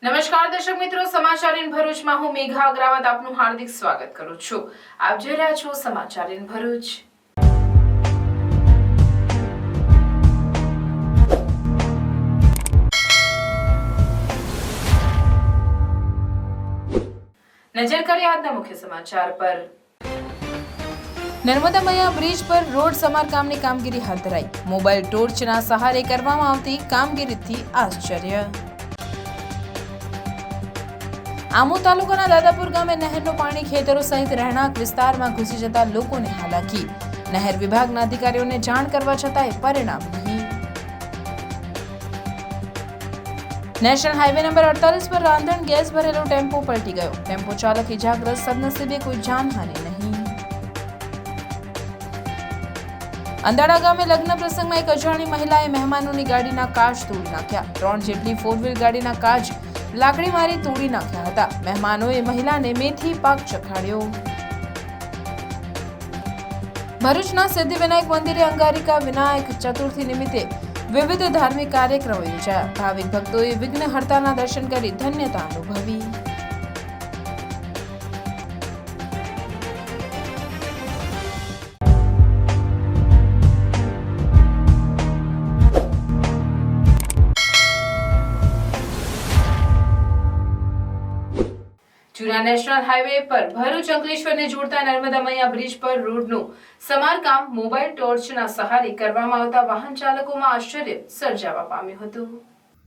નમસ્કાર દર્શક મિત્રો, સમાચાર ઇન ભરૂચમાં હું મેઘા અગ્રવાલ આપનું હાર્દિક સ્વાગત કરું છું। આપ જોઈ રહ્યા છો સમાચાર ઇન ભરૂચ। નજર કરીએ આજના મુખ્ય સમાચાર પર। નર્મદા મૈયા બ્રિજ પર રોડ સમારકામની કામગીરી હાથ ધરાઈ। મોબાઈલ ટોર્ચના સહારે કરવામાં આવતી કામગીરીથી આશ્ચર્ય। આમોદ તાલુકાના દાદાપુર ગામે નહેરનું પાણી ખેતરો સહિત રહેણાંક વિસ્તારમાં ઘૂસી જતા લોકોને હાલાકી। નહેર વિભાગના અધિકારીઓને જાણ કરવા છતાંય પરિણામ નહીં। નેશનલ હાઈવે નંબર 48 પર રાંધણ ગેસ ભરેલો ટેમ્પો પલટી ગયો। ટેમ્પો ચાલક ઇજાગ્રસ્ત, સદનસીબે કોઈ જાનહાનિ નહીં। અંદાડા ગામે લગ્ન પ્રસંગમાં એક અજાણી મહિલાએ મહેમાનોની ગાડીના કાચ તોડી નાખ્યા। 3 જેટલી 4 વ્હીલ ગાડીના કાચ લાકડી મારી તોડી નાખ્યા હતા। મહેમાનોએ મહિલાને મેથી પાક ચખાડ્યો। ભરૂચના સિદ્ધિવિનાયક મંદિરે અંગારિકા વિનાયક ચતુર્થી નિમિત્તે વિવિધ ધાર્મિક કાર્યક્રમો યોજાયા। ભાવિક ભક્તોએ વિઘ્નહર્તાના દર્શન કરી ધન્યતા અનુભવી। જૂના નેશનલ હાઈવે પર ભરૂચ અંકલેશ્વરને જોડતા નર્મદા મૈયા બ્રિજ પર રોડનું સમારકામ મોબાઈલ ટોર્ચના સહારે કરવામાં આવતા વાહન ચાલકોમાં આશ્ચર્ય સર્જાવા પામ્યું હતું।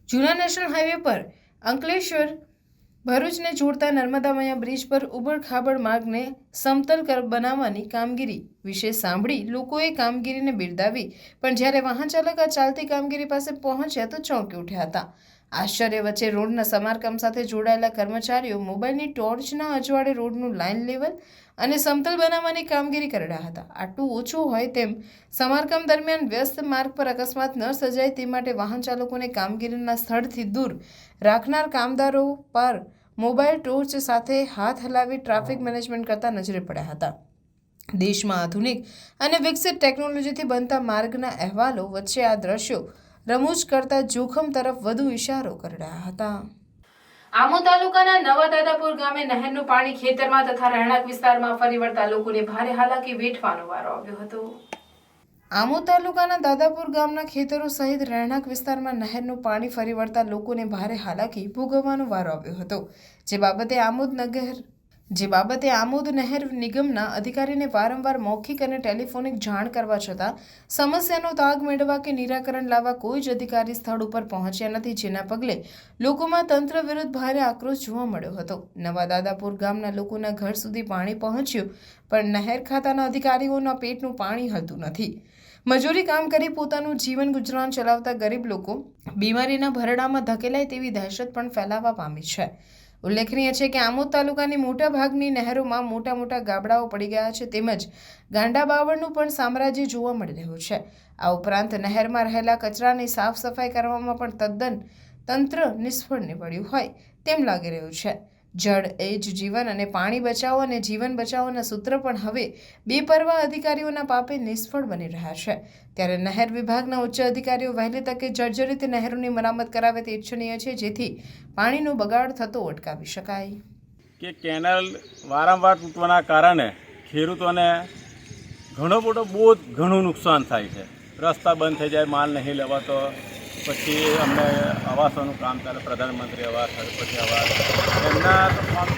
જૂના નેશનલ હાઈવે પર અંકલેશ્વર ભરૂચને જોડતા નર્મદા મૈયા બ્રિજ પર ઉબડ-ખાબડ માર્ગને સમતલ બનાવવાની કામગીરી વિશે સાંભળી લોકોએ કામગીરીને બિરદાવી, પણ જ્યારે વાહન ચાલક આ ચાલતી કામગીરી પાસે પહોંચ્યા તો ચોંકી ઉઠ્યા હતા। આશ્ચર્ય વચ્ચે રોડના સમારકામ સાથે જોડાયેલા કર્મચારીઓ મોબાઈલની ટોર્ચના અજવાળે રોડનું લાઇન લેવલ અને સમતલ બનાવવાની કામગીરી કરી રહ્યા હતા। આટલું ઓછું હોય તેમ સમારકામ દરમિયાન વ્યસ્ત માર્ગ પર અકસ્માત ન સર્જાય તે માટે વાહન ચાલકોને કામગીરીના સ્થળથી દૂર રાખનાર કામદારો પર મોબાઈલ ટોર્ચ સાથે હાથ હલાવી ટ્રાફિક મેનેજમેન્ટ કરતા નજરે પડ્યા હતા। દેશમાં આધુનિક અને વિકસિત ટેકનોલોજીથી બનતા માર્ગના અહેવાલો વચ્ચે આ દ્રશ્યો રમૂજ કરતા જોખમ તરફ વધુ ઇશારો કરી રહ્યા હતા। આમોદ તાલુકાના નવા દાદાપુર ગામે નહેરનું પાણી ખેતરમાં તથા રહેણાંક વિસ્તારમાં ફરી વળતા લોકોને ભારે હાલાકી વેઠવાનો વારો આવ્યો હતો। આમોદ તાલુકાના દાદાપુર ગામના ખેતરો સહિત રહેણાંક વિસ્તારમાં નહેરનું પાણી ફરી વળતા લોકોને ભારે હાલાકી ભોગવવાનો વારો આવ્યો હતો। જે બાબતે આમોદ નહેર નિગમના અધિકારીને વારંવાર મૌખિક અને ટેલિફોનિક જાણ કરવા છતાં સમસ્યાનો તાગ મેળવવા કે નિરાકરણ લાવવા કોઈ જ અધિકારી સ્થળ ઉપર પહોંચ્યા નથી, જેના પગલે લોકોમાં તંત્ર વિરુદ્ધ ભારે આક્રોશ જોવા મળ્યો હતો। નવા દાદાપુર ગામના લોકોના ઘર સુધી પાણી પહોંચ્યું, પણ નહેર ખાતાના અધિકારીઓના પેટનું પાણી હલતું નથી। મજૂરી કામ કરી પોતાનું જીવન ગુજરાન ચલાવતા ગરીબ લોકો બીમારીના ભરડામાં ધકેલાય તેવી દહેશત પણ ફેલાવા પામી છે। ઉલ્લેખનીય છે કે આમોદ તાલુકાની મોટા ભાગની નહેરોમાં મોટા મોટા ગાબડાઓ પડી ગયા છે, તેમજ ગાંડા બાવળનું પણ સામ્રાજ્ય જોવા મળી રહ્યું છે। આ ઉપરાંત નહેરમાં રહેલા કચરાની સાફ સફાઈ કરવામાં પણ તદ્દન તંત્ર નિષ્ફળ નીવડ્યું હોય તેમ લાગી રહ્યું છે। જળ એ જ જીવન અને પાણી બચાવો અને જીવન બચાવોના સૂત્ર પણ હવે બેપરવા અધિકારીઓના પાપે નિષ્ફળ બની રહ્યા છે। ત્યારે નહેર વિભાગના ઉચ્ચ અધિકારીઓ વહેલી તકે જર્જરિત નહેરોની મરામત કરાવે તે ઇચ્છનીય છે, જેથી પાણીનો બગાડ થતો અટકાવી શકાય। કે કેનાલ વારંવાર તૂટવાના કારણે ખેડૂતોને ઘણું નુકસાન થાય છે। રસ્તા બંધ થઈ જાય, માલ નહીં લેવાતો, પછી અમને આવાસોનું કામ ચાલે, પ્રધાનમંત્રી આવાસ, પછી આવાસ, એમના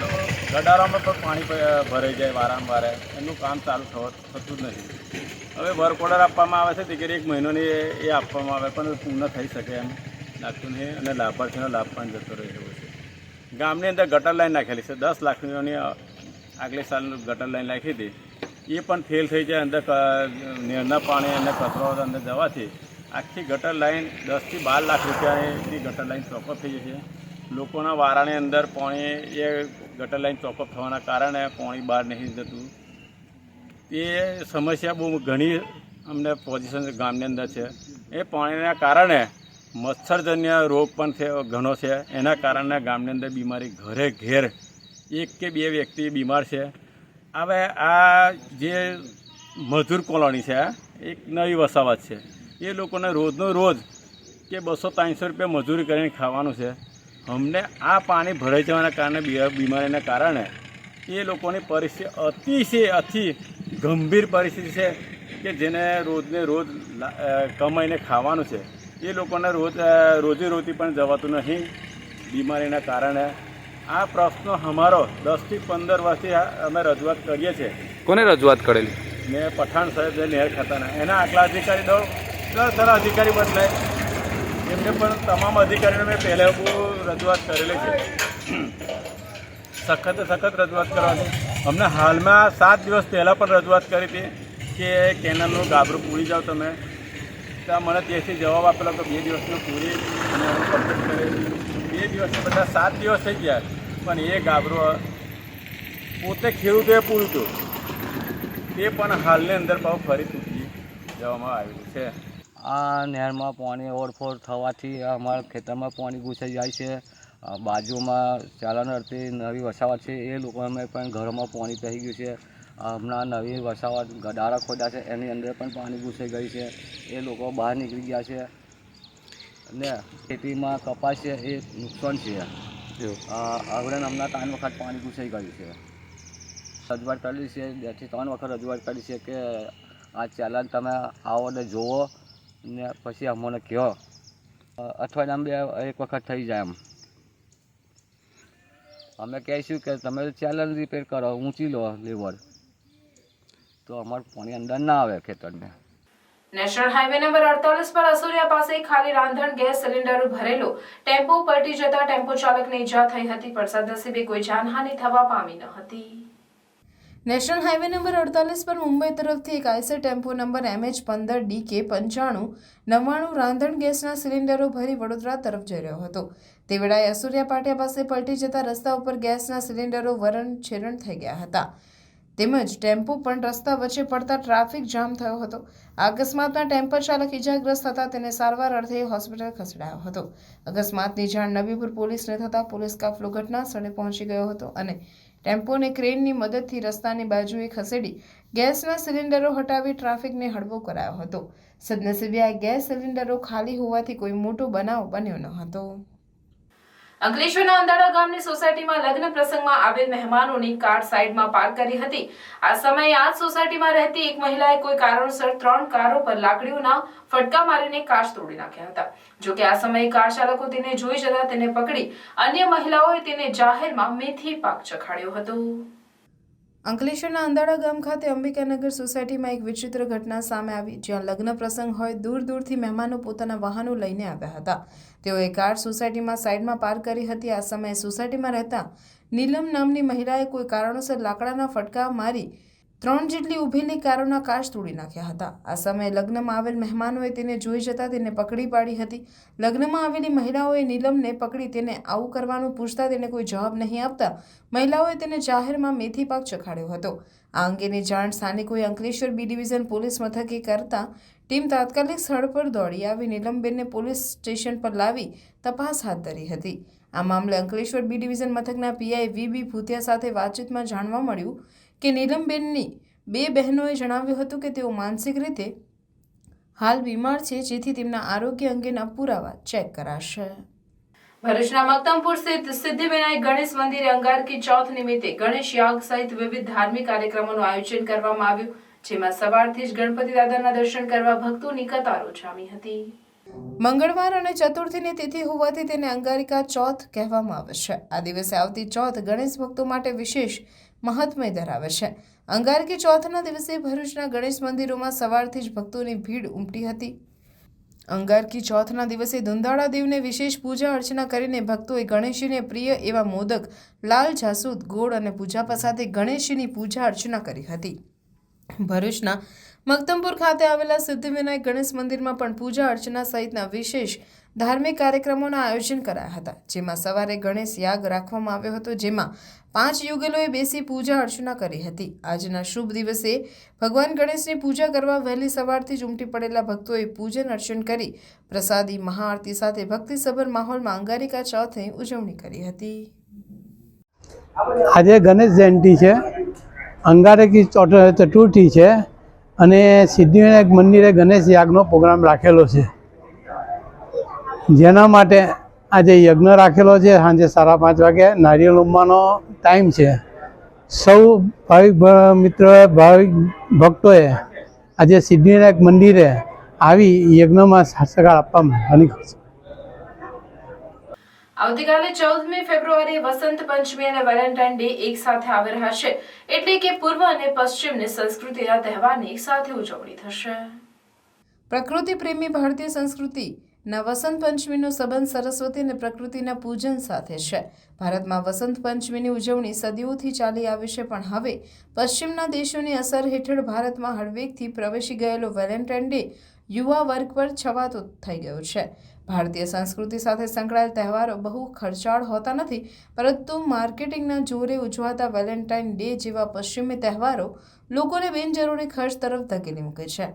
તો ગડારોમાં પણ પાણી ભરાઈ જાય વારંવાર, એમનું કામ ચાલુ થતું જ નથી। હવે વર્ક ઓર્ડર આપવામાં આવે છે, ટિકિટ 1 મહિનોની એ આપવામાં આવે, પણ પૂર્ણ થઈ શકે એમ લાગતું નહીં અને લાભાર્થીનો લાભ પણ જતો રહે એવો છે। ગામની અંદર ગટર લાઈન નાખેલી છે, 10 લાખની આગલે સાલ ગટર લાઈન નાખી હતી, એ પણ ફેલ થઈ જાય। અંદર નેરના પાણી અને કચરો અંદર જવાથી આખી ગટર લાઈન 10 થી 12 લાખ રૂપિયાની ગટર લાઈન ચોકઅપ થઈ છે। લોકોના વારાની અંદર પાણી એ ગટર લાઈન ચોકઅપ થવાના કારણે પાણી બહાર નહીં જતું। એ સમસ્યા બહુ ઘણી અમને પોઝિશન ગામની અંદર છે। એ પાણીના કારણે મચ્છરજન્ય રોગ પણ ઘણો છે, એના કારણે ગામની અંદર બીમારી ઘરે ઘેર 1 કે 2 વ્યક્તિ બીમાર છે। હવે આ જે મજૂર કોલોની છે, એક નવી વસાવત છે, એ લોકોને રોજનો રોજ કે 200-300 રૂપિયા મજૂરી કરીને ખાવાનું છે। અમને આ પાણી ભરાઈ જવાના કારણે બીમારીના કારણે એ લોકોની પરિસ્થિતિ અતિ ગંભીર પરિસ્થિતિ છે કે જેને રોજને રોજ કમાઈને ખાવાનું છે એ લોકોને રોજીરોટી પણ જવાતું નહીં બીમારીના કારણે. આ પ્રશ્નો અમારો 10 થી 15 વર્ષથી અમે રજૂઆત કરીએ છીએ. કોને રજૂઆત કરેલી? ને પઠાણ સાહેબ જે નહેર ખાતાના એના આટલા અધિકારી દર અધિકારી બદલાય એમને પણ તમામ અધિકારીઓને મેં પહેલાં બહુ રજૂઆત કરેલી છે. સખત રજૂઆત કરવાની. અમને હાલમાં 7 દિવસ પહેલાં પણ રજૂઆત કરી હતી કે કેનાલનું ગાબરું પૂરી જાઓ તમે. ત્યાં મને ત્યાંથી જવાબ આપેલો કે 2 દિવસનું પૂરી અને કમ્પ્લીટ કરી. 2 દિવસને બધા 7 દિવસ થઈ ગયા પણ એ ગાબરું પોતે ખેડૂતોએ પૂરું હતું એ પણ હાલની અંદર પાછું ફરી તૂટી જવામાં આવ્યું છે. આ નહેરમાં પાણી ઓવરફ્લો થવાથી અમારા ખેતરમાં પાણી ઘૂસાઈ જાય છે. બાજુમાં ચાલનરથી નવી વસાવટ છે એ લોકોને પણ ઘરોમાં પાણી પહેરી ગયું છે. હમણાં નવી વસાવટ ગડારા ખોદ્યા છે એની અંદર પણ પાણી ઘૂસાઈ ગઈ છે. એ લોકો બહાર નીકળી ગયા છે અને ખેતીમાં કપાસ છે એ નુકસાન છે. હવે હમણાં 3 વખત પાણી ઘૂસાઈ ગયું છે. રજૂઆત કરેલી છે 2 થી 3 વખત રજૂઆત કરી છે કે આ ચેનલ તમે આવો ને જુઓ ને પછી અમને કહો. અઠવાડિયામાં 1 વખત થઈ જાય એમ. અમે કહીશું કે તમે ચેનલ રિપેર કરો, ઊંચી લો લેવલ, તો અમારું પાણી અંદર ના આવે ખેતરને. નેશનલ હાઈવે નંબર 48 પર અસુરિયા પાસે ખાલી રાંધણ ગેસ સિલિન્ડર ભરેલો ટેમ્પો પલટી જતા ટેમ્પો ચાલકને ઈજા થઈ હતી, પણ સદનસીબે કોઈ જાનહાનિ થવા પામી ન હતી. નેશનલ હાઈવે નંબર 48 પર મુંબઈ તરફથી એક આઈસર ટેમ્પો નંબર MH15DK9599 રાંધણ ગેસના સિલિન્ડરો ભરી વડોદરા તરફ જઈ રહ્યો હતો. તે વેળાએ અસુરિયા પાટિયા પાસે પલટી જતા રસ્તા ઉપર ગેસના સિલિન્ડરો વરણ-છેરણ થઈ ગયા હતા. તેમજ ટેમ્પો પણ રસ્તા વચ્ચે પડતા ટ્રાફિક જામ થયો હતો. આ અકસ્માતમાં ટેમ્પો ચાલક ઇજાગ્રસ્ત થતા તેને સારવાર અર્થે હોસ્પિટલ ખસેડાયો હતો. અકસ્માતની જાણ નવીપુર પોલીસને થતાં પોલીસ કાફલો ઘટના સ્થળે પહોંચી ગયો હતો અને ટેમ્પોને ક્રેનની મદદથી રસ્તાની બાજુએ ખસેડી ગેસના સિલિન્ડરો હટાવી ટ્રાફિકને હળવો કરાયો હતો. સદનસીબે આ ગેસ સિલિન્ડરો ખાલી હોવાથી કોઈ મોટો બનાવ બન્યો ન હતો. અંકલેશ્વરના અંદાડા ગામની સોસાયટીમાં લગ્ન પ્રસંગમાં આવેલ મહેમાનોની કાર સાઈડમાં પાર્ક કરી હતી. આ સમયે આ સોસાયટીમાં રહેતી એક મહિલાએ કોઈ કારણોસર 3 કારો પર લાકડીઓના ફટકા મારીને કાચ તોડી નાખ્યા હતા. જો કે આ સમયે કાર ચાલકો તેને જોઈ જતા તેને પકડી અન્ય મહિલાઓએ તેને જાહેરમાં મેથી પાક ચખાડ્યો હતો. અંકલેશ્વરના અંદાડા ગામ ખાતે અંબિકાનગર સોસાયટીમાં એક વિચિત્ર ઘટના સામે આવી, જ્યાં લગ્ન પ્રસંગ હોય દૂર દૂરથી મહેમાનો પોતાના વાહનો લઈને આવ્યા હતા. તેઓએ કાર સોસાયટીમાં સાઈડમાં પાર્ક કરી હતી. આ સમયે સોસાયટીમાં રહેતા નીલમ નામની મહિલાએ કોઈ કારણોસર લાકડાના ફટકા મારી 3 જેટલી ઊભેલી કારોના કાચ તોડી નાખ્યા હતા. આ સમયે લગ્નમાં આવેલ મહેમાનોએ તેને જોઈ જતા તેને પકડી પાડી હતી. લગ્નમાં આવેલી મહિલાઓએ નીલમને પકડી તેને આવું કરવાનું પૂછતા તેને કોઈ જવાબ નહીં આપતા મહિલાઓએ તેને જાહેરમાં મેથી પાક ચખાડ્યો હતો. આ અંગેની જાણ સ્થાનિકોએ અંકલેશ્વર બી ડિવિઝન પોલીસ મથકે કરતા ટીમ તાત્કાલિક સ્થળ પર દોડી આવી નીલમબેનને પોલીસ સ્ટેશન પર લાવી તપાસ હાથ ધરી હતી. આ મામલે અંકલેશ્વર બી ડિવિઝન મથકના પીઆઈ વી.બી. ભૂતિયા સાથે વાતચીતમાં જાણવા મળ્યું કે નીલમબેનની 2 બહેનોએ જણાવ્યું હતું કે તેઓ માનસિક રીતે હાલ બીમાર છે, જેથી તેમના આરોગ્ય અંગેના પુરાવા ચેક કરાશે. ભરૂચના મક્તમપુર સ્થિત સિદ્ધિવિનાયક ગણેશ મંદિરે અંગારકી ચોથ નિમિત્તે ગણેશ યાગ સહિત વિવિધ ધાર્મિક કાર્યક્રમોનું આયોજન કરવામાં આવ્યું, જેમાં સવારથી જ ગણપતિ દાદાના દર્શન કરવા ભક્તોની કતારો જામી હતી. મંગળવાર અને ચતુર્થીની તિથિ હોવાથી તેને અંગારિકા ચોથ કહેવામાં આવે છે. આ દિવસે આવતી ચોથ ગણેશ ભક્તો માટે વિશેષ મહત્મય ધરાવે છે. અંગારકી ચોથના દિવસે ભરૂચના ગણેશ મંદિરોમાં સવારથી જ ભક્તોની ભીડ ઉમટી હતી. અંગારકી ચોથના દિવસે દુંદાળા દેવને વિશેષ પૂજા અર્ચના કરીને ભક્તોએ ગણેશજીને પ્રિય એવા મોદક, લાલ જાસૂદ, ગોળ અને પૂજા સાથે ગણેશજીની પૂજા અર્ચના કરી હતી. ભરૂચના મક્તમપુર ખાતે આવેલા સિદ્ધિવિનાયક ગણેશ મંદિરમાં પણ પૂજા અર્ચના સહિતના વિશેષ ધાર્મિક કાર્યક્રમોના આયોજન કરાયા હતા, જેમાં સવારે ગણેશ યાગ રાખવામાં આવ્યો હતો, જેમાં 5 યુગલોએ બેસી પૂજા અર્ચના કરી હતી. આજના શુભ દિવસે ભગવાન ગણેશની પૂજા કરવા વહેલી સવારથી જ ઉમટી પડેલા ભક્તોએ પૂજન અર્ચન કરી પ્રસાદી મહાઆરતી સાથે ભક્તિસભર માહોલમાં અંગારિકા ચોથની ઉજવણી કરી હતી. આજે ગણેશ જયંતિ છે, અંગારકી ચતુર્થી છે અને સિદ્ધિવિનાયક મંદિરે ગણેશ યાગનો પ્રોગ્રામ રાખેલો છે, જેના માટે આજે યજ્ઞ રાખેલો છે. સાંજે 5:30 વાગે નારિયેળ ઉમવાનો ટાઈમ છે. સૌ ભાવિક મિત્રોએ, ભાવિક ભક્તોએ આજે સિદ્ધિવિનાયક મંદિરે આવી યજ્ઞમાં સહકાર આપવા માગણી કરું છું. આવતીકાલે 14મી ફેબ્રુઆરીએ વસંત પંચમી અને વેલેન્ટાઇન ડે એક સાથે આવી રહ્યા છે, એટલે કે પૂર્વ અને પશ્ચિમની સંસ્કૃતિના તહેવારની એક સાથે ઉજવણી થશે. પ્રકૃતિ પ્રેમી ભારતીય સંસ્કૃતિના વસંત પંચમીનો સંબંધ સરસ્વતી અને પ્રકૃતિના પૂજન સાથે છે. ભારતમાં વસંત પંચમીની ઉજવણી સદીઓથી ચાલી આવી છે, પણ હવે પશ્ચિમના દેશોની અસર હેઠળ ભારતમાં હળવેકથી પ્રવેશી ગયેલો વેલેન્ટાઇન ડે યુવા વર્ગ પર છવાતો થઈ ગયો છે. ભારતીય સંસ્કૃતિ સાથે સંકળાયેલ તહેવારો બહુ ખર્ચાળ હોતા નથી, પરંતુ માર્કેટિંગના જોરે ઉજવાતા વેલેન્ટાઇન ડે જેવા પશ્ચિમી તહેવારો લોકોને બિનજરૂરી ખર્ચ તરફ ધકેલી મૂકે છે.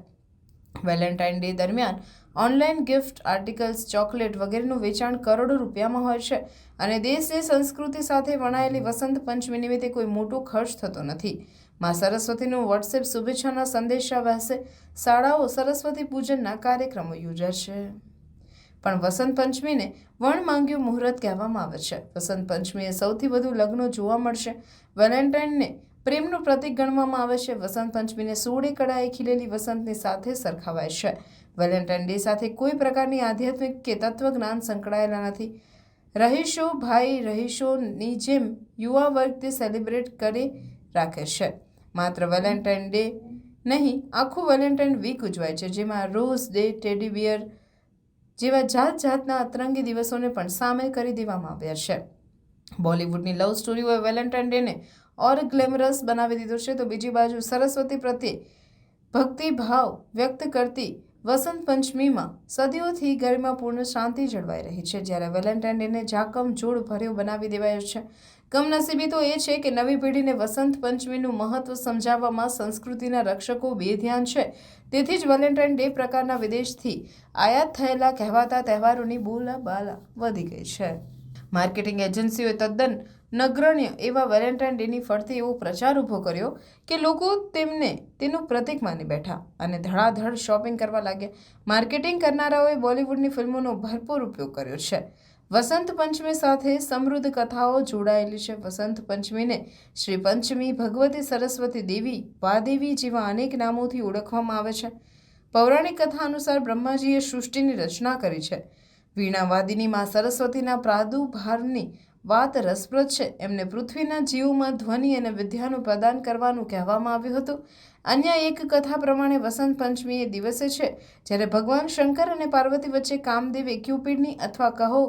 વેલેન્ટાઇન ડે દરમિયાન ઓનલાઈન ગિફ્ટ આર્ટિકલ્સ, ચોકલેટ વગેરેનું વેચાણ કરોડો રૂપિયામાં હોય છે અને દેશની સંસ્કૃતિ સાથે વણાયેલી વસંત પંચમી નિમિત્તે કોઈ મોટો ખર્ચ થતો નથી. માં સરસ્વતીનું વોટ્સએપ શુભેચ્છાના સંદેશા વહેશે. શાળાઓ સરસ્વતી પૂજનના કાર્યક્રમો યોજાશે. પણ વસંત પંચમીને વણમાંગ્યું મુહૂર્ત કહેવામાં આવે છે. વસંત પંચમીએ સૌથી વધુ લગ્નો જોવા મળશે. વેલેન્ટાઇનને પ્રેમનું પ્રતીક ગણવામાં આવે છે. વસંત પંચમીને 16 કળાએ ખીલેલી વસંતની સાથે સરખાવાય છે. વેલેન્ટાઇન ડે સાથે કોઈ પ્રકારની આધ્યાત્મિક કે તત્વજ્ઞાન સંકળાયેલા નથી. રહીશો ભાઈ રહીશોની જેમ યુવા વર્ગ તે સેલિબ્રેટ કરી રાખે છે. માત્ર વેલેન્ટાઇન ડે નહીં, આખું વેલેન્ટાઇન વીક ઉજવાય છે, જેમાં રોઝ ડે, ટેડી બિયર જેવા જાત જાતના અતરંગી દિવસોને પણ સામેલ કરી દેવામાં આવ્યા છે. બોલિવૂડની લવ સ્ટોરીઓએ વેલેન્ટાઇન ડેને ઓર ગ્લેમરસ બનાવી દીધો છે, તો બીજી બાજુ સરસ્વતી પ્રત્યે ભક્તિભાવ વ્યક્ત કરતી વસંત પંચમીમાં સદીઓથી ગરિમાપૂર્ણ શાંતિ જળવાઈ રહી છે, જ્યારે વેલેન્ટાઇન ડેને ઝાકમઝોળ ભર્યો બનાવી દેવાયો છે. કમનસીબી તો એ છે કે નવી પેઢીને વસંત પંચમીનું મહત્વ સમજાવવામાં સંસ્કૃતિના રક્ષકો બેધ્યાન છે. તેથી જ વેલેન્ટાઇન ડે પ્રકારના વિદેશથી આયાત થયેલા કહેવાતા તહેવારોની બોલાબાલા વધી ગઈ છે. માર્કેટિંગ એજન્સીઓએ તદ્દન નગણ્ય એવા વેલેન્ટાઇન ડેની ફરતે એવો પ્રચાર ઊભો કર્યો કે લોકો તેમને તેનું પ્રતીક માની બેઠા અને ધડાધડ શોપિંગ કરવા લાગ્યા. માર્કેટિંગ કરનારાઓએ બોલિવૂડની ફિલ્મોનો ભરપૂર ઉપયોગ કર્યો છે. વસંત પંચમી સાથે સમૃદ્ધ કથાઓ જોડાયેલી છે. વસંત પંચમીને શ્રી પંચમી, ભગવતી સરસ્વતી દેવી, વાદેવી જેવા અનેક નામોથી ઓળખવામાં આવે છે. પૌરાણિક કથા અનુસાર બ્રહ્માજીએ સૃષ્ટિની રચના કરી છે. વીણાવાદિની માં સરસ્વતીના પ્રાદુર્ભાવની વાત રસપ્રદ છે. એમને પૃથ્વીના જીવોમાં ધ્વનિ અને વિદ્યાનું પ્રદાન કરવાનું કહેવામાં આવ્યું હતું. અન્ય એક કથા પ્રમાણે વસંત પંચમી એ દિવસે છે જ્યારે ભગવાન શંકર અને પાર્વતી વચ્ચે કામદેવે ક્યુપિડની અથવા કહો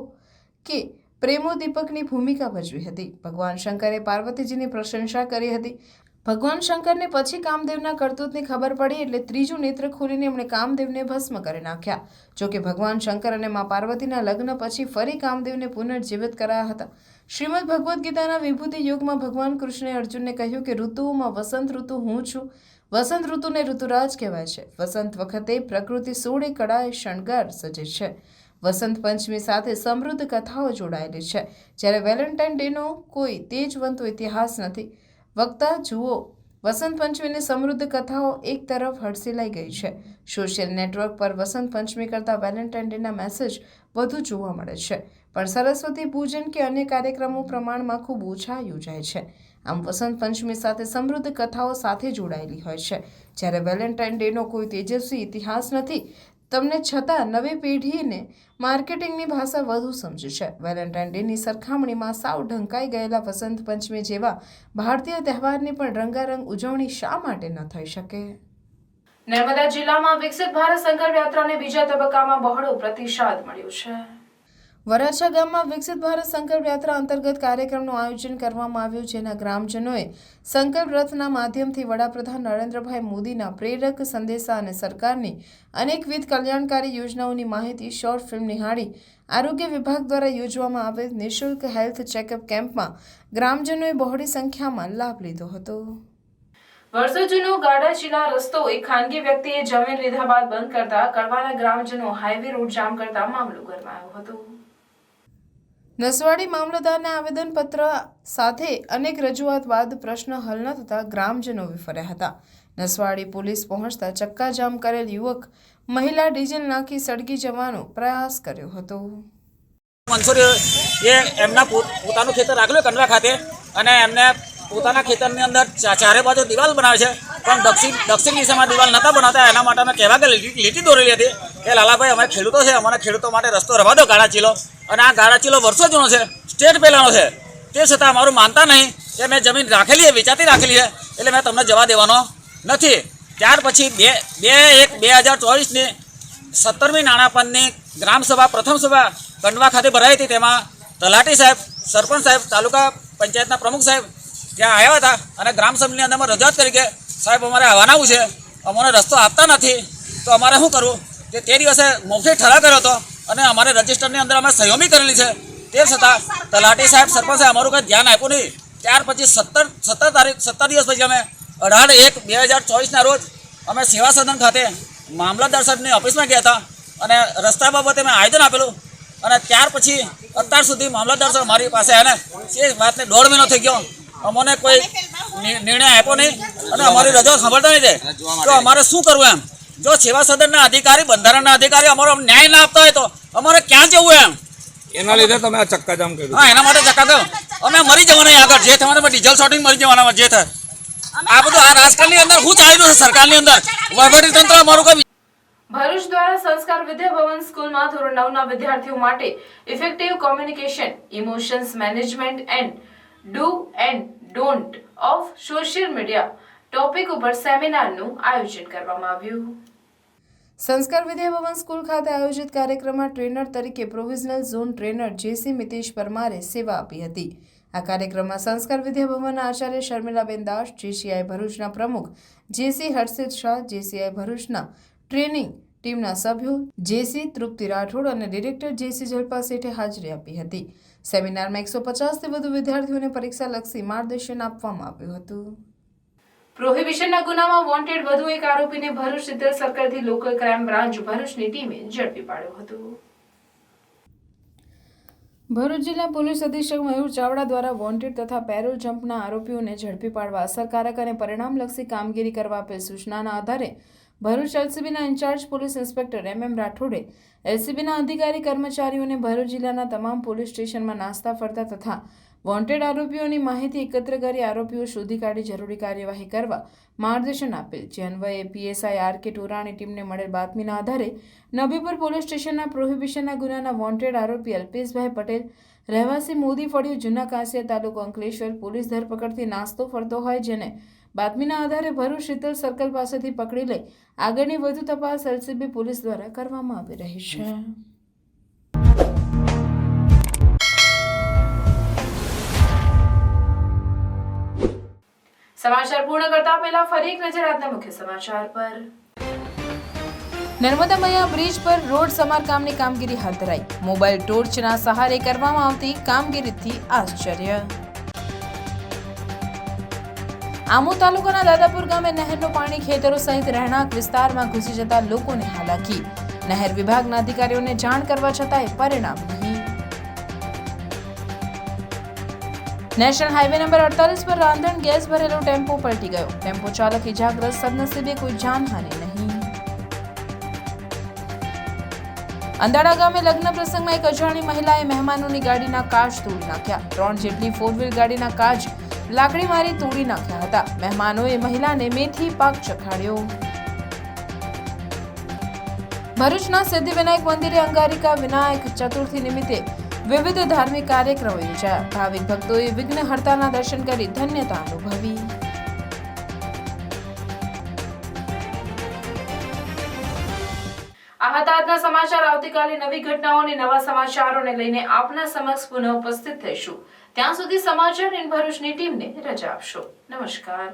કે પ્રેમોદીપકની ભૂમિકા ભજવી હતી. ભગવાન શંકરે પાર્વતીજીની પ્રશંસા કરી હતી. ભગવાન શંકરને પછી કામદેવના કરતૂતની ખબર પડી એટલે ત્રીજું નેત્ર ખોલીને એમણે કામદેવને ભસ્મ કરી નાખ્યા. જોકે ભગવાન શંકર અને મા પાર્વતીના લગ્ન પછી ફરી કામદેવને પુનર્જીવિત કરાયા હતા. શ્રીમદ ભગવદ્ ગીતાના વિભૂતિ યુગમાં ભગવાન કૃષ્ણે અર્જુનને કહ્યું કે ઋતુઓમાં વસંત ઋતુ હું છું. વસંત ઋતુને ઋતુરાજ કહેવાય છે. વસંત વખતે પ્રકૃતિ 16 કળાએ શણગાર સજે છે. વસંત પંચમી સાથે સમૃદ્ધ કથાઓ જોડાયેલી છે, જ્યારે વેલેન્ટાઇન ડેનો કોઈ તેજવંતો ઇતિહાસ નથી. વક્તા જુઓ, વસંત પંચમીની સમૃદ્ધ કથાઓ એક તરફ હડસેલાઈ ગઈ છે. સોશિયલ નેટવર્ક પર વસંત પંચમી કરતાં વેલેન્ટાઇન ડેના મેસેજ વધુ જોવા મળે છે, પણ સરસ્વતી પૂજન કે અન્ય કાર્યક્રમો પ્રમાણમાં ખૂબ ઓછા યોજાય છે. આમ વસંત પંચમી સાથે સમૃદ્ધ કથાઓ સાથે જોડાયેલી હોય છે, જ્યારે વેલેન્ટાઇન ડેનો કોઈ તેજસ્વી ઇતિહાસ નથી. તમને છતાં નવી પેઢીને માર્કેટિંગની ભાષા વધુ સમજે છે. વેલેન્ટાઇન ડેની સરખામણીમાં સાવ ઢંકાઈ ગયેલા વસંત પંચમી જેવા ભારતીય તહેવારની પણ રંગારંગ ઉજવણી શા માટે ન થઈ શકે? નર્મદા જિલ્લામાં વિકસિત ભારત સંકલ્પ યાત્રાને બીજા તબક્કામાં બહોળો પ્રતિસાદ મળ્યો છે. વરાછા ગામમાં વિકસિત ભારત સંકલ્પ યાત્રા અંતર્ગત કાર્યક્રમનું આયોજન કરવામાં આવ્યું, જેના ગ્રામજનોએ સંકલ્પ રથના માધ્યમથી વડાપ્રધાન નરેન્દ્રભાઈ મોદીના પ્રેરક સંદેશા અને સરકારની અનેકવિધ કલ્યાણકારી યોજનાઓની માહિતી શોર્ટ ફિલ્મ નિહાળી આરોગ્ય વિભાગ દ્વારા યોજવામાં આવેલ નિઃશુલ્ક હેલ્થ ચેકઅપ કેમ્પમાં ગ્રામજનોએ બહોળી સંખ્યામાં લાભ લીધો હતો. વર્ષો જૂનો ગાડાચીલા રસ્તો એક ખાનગી વ્યક્તિએ જમીન લીધા બાદ બંધ કરતા કડવાના ગ્રામજનો હાઈવે રોડ જામ કરતા મામલો ગરમાયો હતો. નસવાડી મામલતદારના આવેદનપત્ર સાથે અનેક રજૂઆત બાદ પ્રશ્ન હલ ન થતા ગ્રામજનો વિફર્યા હતા. નસવાડી પોલીસ પહોંચતા ચક્કાજામ કરેલ યુવક મહિલા ડીઝલ નાખી સળગી જવાનો પ્રયાસ કર્યો હતો. મંસૂરી એ એમના પોતાનું ખેતર રાખેલું કંડવા ખાતે અને એમને પોતાના ખેતરની અંદર ચારે બાજુ દિવાલ બનાવે છે, પણ દક્ષિણ દિશામાં દિવાલ નહોતા બનાવતા. એના માટે અમે કહેવા કે લીટી દોરેલી હતી કે લાલાભાઈ અમે ખેડૂતો છે, અમારા ખેડૂતો માટે રસ્તો રવા દો ગાળાચીલો. અને આ ગાળાચીલો વર્ષો જૂનો છે, સ્ટેટ પહેલાંનો છે, તે છતાં અમારું માનતા નહીં કે મેં જમીન રાખેલી છે, વેચાતી રાખેલી છે, એટલે મેં તમને જવા દેવાનો નથી. ત્યાર પછી 2/1/2024ની 17મી નાણાં પંચની ગ્રામસભા પ્રથમ સભા કંડવા ખાતે ભરાઈ હતી. તેમાં તલાટી સાહેબ, સરપંચ સાહેબ, તાલુકા પંચાયતના પ્રમુખ સાહેબ ત્યાં આવ્યા હતા અને ગ્રામસભાની અંદર અમે રજૂઆત કરી કે સાહેબ અમારે આવવાનું છે, અમને રસ્તો આપતા નથી, તો અમારે શું કરવું? તે દિવસે મૌખિક ઠરાવ કર્યો હતો અને અમારે રજિસ્ટરની અંદર અમે સહયોમી કરેલી છે. તે છતાં તલાટી સાહેબ, સરપંચ સાહેબ અમારું કંઈ ધ્યાન આપ્યું નહીં. ત્યાર પછી 17 દિવસ પછી અમે 18/1/2024ના રોજ અમે સેવા સદન ખાતે મામલતદાર સાહેબની ઓફિસમાં ગયા હતા અને રસ્તા બાબતે મેં આવેદન આપેલું. અને ત્યાર પછી અત્યાર સુધી મામલતદાર સાહેબ મારી પાસે આવે ને એ વાતને 1.5 મહિનો થઈ ગયો, અમને કોઈ નિર્ણય આપ્યો નહીં અને અમારી રજૂઆત સાંભળતા નહીં. તો અમારે શું કરવું એમ? જો સેવા સદનના અધિકારી, બંધારણના અધિકારી અમારો ન્યાય ના આપતા હોય તો અમારે ક્યાં જવું એમ? એના લીધે તમે આ ચક્કાજામ કર્યું? હા, એના માટે ચક્કાજામ. અમે મરી જવાના આગળ, જે થવાનું ડીઝલ શોર્ટિંગ મરી જવાના, જે થાય. આ બધું આ રાજકારણની અંદર શું ચાલી રહ્યું છે સરકારની અંદર? વહીવટી તંત્ર અમારું કોઈ. ભરૂચ દ્વારા સંસ્કાર વિદ્યા ભવન સ્કૂલમાં ધોરણ 9ના વિદ્યાર્થીઓ માટે effective communication, emotions management and do and don't of social media topic ઉપર સેમિનારનું આયોજન કરવામાં આવ્યું. સંસ્કાર વિદ્યા ભવન સ્કૂલ ખાતે આયોજિત કાર્યક્રમમાં ટ્રેનર તરીકે પ્રોવિઝનલ ઝોન ટ્રેનર જેસી મિતેશ પરમારે સેવા આપી હતી. આ કાર્યક્રમમાં સંસ્કાર વિદ્યા ભવનના આચાર્ય શર્મિલાબેન દાસ, જેસીઆઈ ભરૂચના પ્રમુખ જેસી હર્ષિત શાહ, જેસીઆઈ ભરૂચના ટ્રેનિંગ ટીમના સભ્યો જેસી તૃપ્તિ રાઠોડ અને ડિરેક્ટર જેસી જલપા શેઠે હાજરી આપી હતી. સેમિનારમાં 150થી વધુ વિદ્યાર્થીઓને પરીક્ષાલક્ષી માર્ગદર્શન આપવામાં આવ્યું હતું. પ્રોહિબિશનના ગુનામાં વોન્ટેડ વધુ એક આરોપીને ભરૂચ સિદ્ધર સર્કલથી લોકલ ક્રાઇમ બ્રાન્ચ ભરૂચની ટીમે ઝડપી પાડ્યો હતો. ભરૂચ જિલ્લા પોલીસ અધિક્ષક મયુર ચાવડા દ્વારા વોન્ટેડ તથા પેરોલ જમ્પના આરોપીઓને ઝડપી પાડવા અસરકારક અને પરિણામલક્ષી કામગીરી કરવા આપેલ સૂચનાના આધારે ભરૂચ એલસીબીના ઇન્ચાર્જ પોલીસ ઇન્સ્પેક્ટર MM રાઠોડે એલસીબીના અધિકારી કર્મચારીઓને ભરૂચ જિલ્લાના તમામ પોલીસ સ્ટેશનમાં નાસ્તા ફરતા તથા વોન્ટેડ આરોપીઓની માહિતી એકત્ર કરી આરોપીઓ શોધી કાઢી જરૂરી કાર્યવાહી કરવા માર્ગદર્શન આપેલ. જે અન્વયે PSI RK ટોરાણી ટીમને મળેલ બાતમીના આધારે નબીપુર પોલીસ સ્ટેશનના પ્રોહિબિશનના ગુનાના વોન્ટેડ આરોપી અલ્પેશભાઈ પટેલ રહેવાસી મોદી ફળિયું, જૂના કાંસિયા, તાલુકો અંકલેશ્વર પોલીસ ધરપકડથી નાસ્તો ફરતો હોય, જેને બાતમીના આધારે ભરૂચ શીતલ સર્કલ પાસેથી પકડી લઈ આગળની વધુ તપાસ એલસીબી પોલીસ દ્વારા કરવામાં આવી રહી છે. સમાચાર પૂર્ણ કરતા પહેલા ફરી એક નજર આજના મુખ્ય સમાચાર પર. નર્મદા મૈયા બ્રિજ પર રોડ સમારકામની કામગીરી હાથ ધરાઈ. મોબાઈલ ટોર્ચના સહારે કરવામાં આવતી કામગીરીથી આશ્ચર્ય. આમોદ તાલુકાના દાદાપુર ગામે નહેરનું પાણી ખેતરો સહિત રહેણાંક વિસ્તારમાં ઘૂસી જતા લોકોને હાલાકી. નહેર વિભાગના અધિકારીઓને જાણ કરવા છતાંય પરિણામ નહીં. નેશનલ હાઈવે નંબર 48 પર રાંધણ ગેસ ભરેલો ટેમ્પો પલટી ગયો. ટેમ્પો ચાલક ઇજાગ્રસ્ત, સદનસીબે કોઈ જાનહાનિ નહીં. અંદાડા ગામે લગ્ન પ્રસંગમાં એક અજાણી મહિલાએ મહેમાનોની ગાડીના કાચ તોડી નાખ્યા. 3 જેટલી 4 વ્હીલ ગાડીના કાચ લાકડી મારી તોડી નાખ્યા હતા. મહેમાનોએ મહિલાને મેથી પાક ચખાડ્યો. ભરૂચના સિદ્ધિવિનાયક મંદિરે અંગારિકા વિનાયક ચતુર્થી નિમિત્તે વિવિધ ધાર્મિક કાર્યક્રમો યોજાયા. ભાવિક ભક્તોએ વિઘ્નહર્તાના દર્શન કરી ધન્યતા અનુભવી. આ હતા આજના સમાચાર. આવતીકાલે નવી ઘટનાઓ અને નવા સમાચારોને લઈને આપના સમક્ષ પુનઃ ઉપસ્થિત થઈશું. ત્યાં સુધી સમાચાર ઇન ભરૂચની ટીમને રજા આપશો. નમસ્કાર.